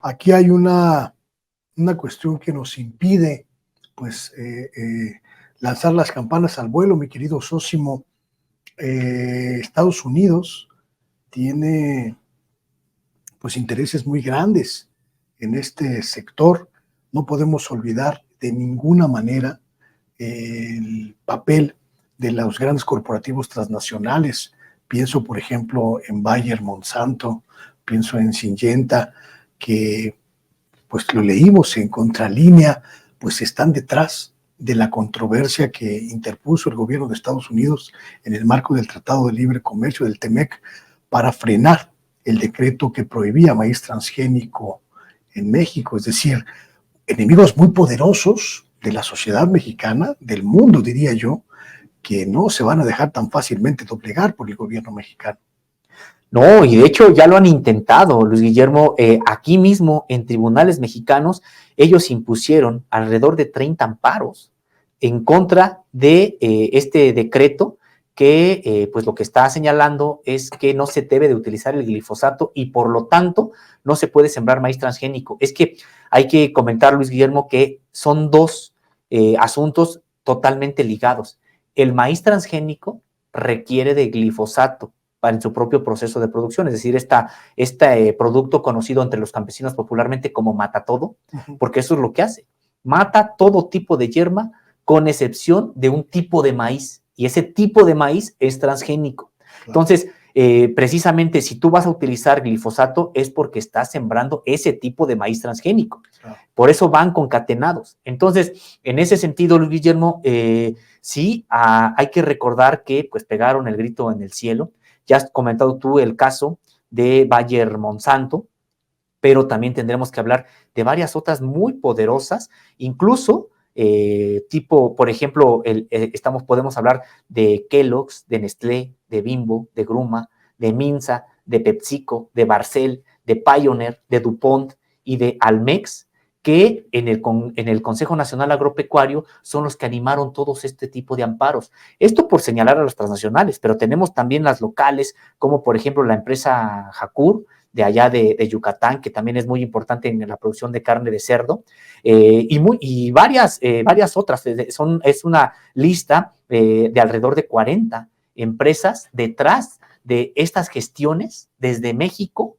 Aquí hay una cuestión que nos impide, pues, lanzar las campanas al vuelo, mi querido Sósimo. Estados Unidos tiene, pues, intereses muy grandes en este sector. No podemos olvidar de ninguna manera el papel de los grandes corporativos transnacionales. Pienso, por ejemplo, en Bayer, Monsanto, pienso en Syngenta, que, pues lo leímos en Contralínea, pues están detrás de la controversia que interpuso el gobierno de Estados Unidos en el marco del Tratado de Libre Comercio del TEMEC para frenar el decreto que prohibía maíz transgénico en México. Es decir, enemigos muy poderosos de la sociedad mexicana, del mundo, diría yo, que no se van a dejar tan fácilmente doblegar por el gobierno mexicano. No, y de hecho ya lo han intentado, Luis Guillermo, aquí mismo en tribunales mexicanos, ellos impusieron alrededor de 30 amparos en contra de este decreto que pues lo que está señalando es que no se debe de utilizar el glifosato y por lo tanto no se puede sembrar maíz transgénico. Es que hay que comentar, Luis Guillermo, que son dos asuntos totalmente ligados. El maíz transgénico requiere de glifosato en su propio proceso de producción, es decir, este producto conocido entre los campesinos popularmente como mata todo, porque eso es lo que hace, mata todo tipo de hierba con excepción de un tipo de maíz, y ese tipo de maíz es transgénico. Claro. Entonces, precisamente si tú vas a utilizar glifosato es porque estás sembrando ese tipo de maíz transgénico. Claro. Por eso van concatenados. Entonces, en ese sentido, Luis Guillermo, sí, hay que recordar que pues pegaron el grito en el cielo. Ya has comentado tú el caso de Bayer Monsanto, pero también tendremos que hablar de varias otras muy poderosas, incluso tipo, por ejemplo, podemos hablar de Kellogg's, de Nestlé, de Bimbo, de Gruma, de Minza, de PepsiCo, de Barcel, de Pioneer, de DuPont y de Almex, que en el Consejo Nacional Agropecuario son los que animaron todos este tipo de amparos. Esto por señalar a los transnacionales, pero tenemos también las locales, como por ejemplo la empresa Jacur, de allá de Yucatán, que también es muy importante en la producción de carne de cerdo, y varias otras. Es una lista de alrededor de 40 empresas detrás de estas gestiones desde México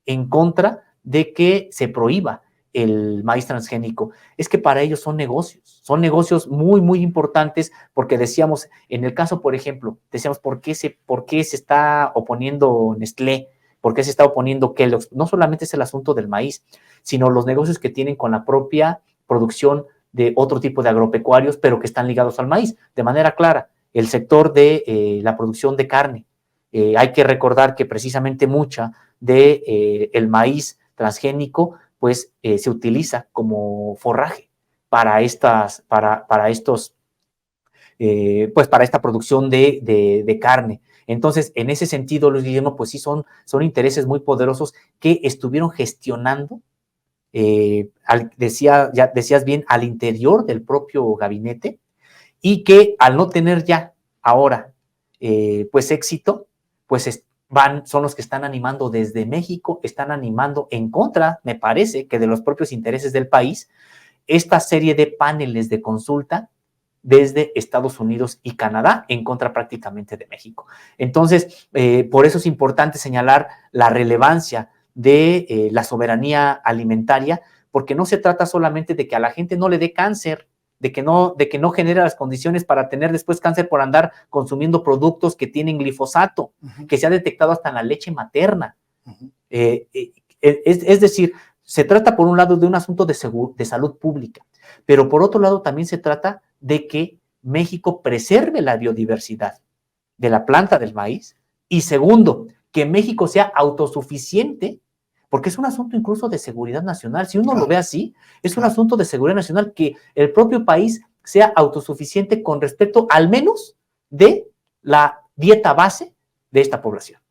en contra de que se prohíba el maíz transgénico. Es que para ellos son negocios muy, muy importantes, porque decíamos, en el caso, por ejemplo, decíamos, ¿por qué se está oponiendo Nestlé? ¿Por qué se está oponiendo Kellogg's? No solamente es el asunto del maíz, sino los negocios que tienen con la propia producción de otro tipo de agropecuarios, pero que están ligados al maíz. De manera clara, el sector de la producción de carne. Hay que recordar que precisamente mucha de el maíz transgénico pues se utiliza como forraje para para esta producción de carne. Entonces, en ese sentido, Luis Guillermo, pues sí son intereses muy poderosos que estuvieron gestionando, decías bien, al interior del propio gabinete, y que al no tener ya ahora pues éxito, pues son los que están animando desde México, están animando en contra, me parece, que de los propios intereses del país, esta serie de paneles de consulta desde Estados Unidos y Canadá en contra prácticamente de México. Entonces, por eso es importante señalar la relevancia de la soberanía alimentaria, porque no se trata solamente de que a la gente no le dé cáncer, de que no genere las condiciones para tener después cáncer por andar consumiendo productos que tienen glifosato, que se ha detectado hasta en la leche materna. Es decir, se trata por un lado de un asunto de salud pública, pero por otro lado también se trata de que México preserve la biodiversidad de la planta del maíz, y segundo, que México sea autosuficiente, porque es un asunto incluso de seguridad nacional. Si uno lo ve así, es un asunto de seguridad nacional, que el propio país sea autosuficiente con respecto al menos de la dieta base de esta población.